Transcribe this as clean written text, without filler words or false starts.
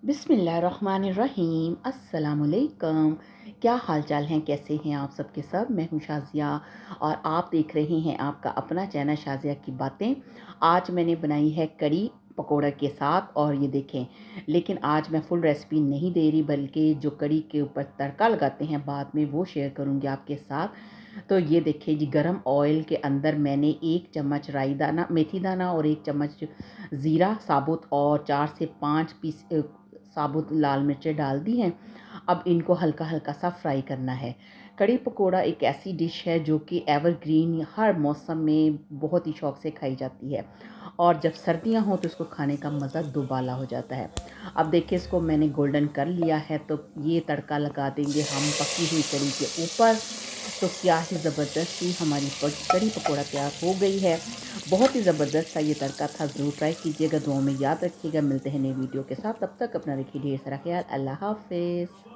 बिस्मिल्लाहिर्रहमानिर्रहीम अस्सलामुअलैकुम। क्या हाल चाल हैं, कैसे हैं आप सबके सब। मैं हूँ शाज़िया और आप देख रहे हैं आपका अपना चैनल शाज़िया की बातें। आज मैंने बनाई है कड़ी पकोड़ा के साथ और ये देखें, लेकिन आज मैं फुल रेसिपी नहीं दे रही, बल्कि जो कड़ी के ऊपर तड़का लगाते हैं बाद में वो शेयर करूँगी आपके साथ। तो ये देखिए जी, गरम ऑयल के अंदर मैंने 1 चम्मच राई दाना, मेथी दाना और 1 चम्मच ज़ीरा साबुत और 4 से 5 पीस साबुत लाल मिर्चें डाल दी हैं। अब इनको हल्का हल्का सा फ्राई करना है। कड़ी पकोड़ा एक ऐसी डिश है जो कि एवरग्रीन हर मौसम में बहुत ही शौक से खाई जाती है और जब सर्दियां हों तो इसको खाने का मज़ा दुबाला हो जाता है। अब देखिए, इसको मैंने गोल्डन कर लिया है, तो ये तड़का लगा देंगे हम पकी हुई कड़ी के ऊपर। तो क्या ही ज़बरदस्त ही हमारी कड़ी पकोड़ा तैयार हो गई है। बहुत ही ज़बरदस्त सा ये तड़का था, ज़रूर ट्राई कीजिएगा, दुआओं में याद रखिएगा। मिलते हैं नई वीडियो के साथ, तब तक अपना रखिए ढेर सारा ख्याल। अल्लाह हाफ़िज़।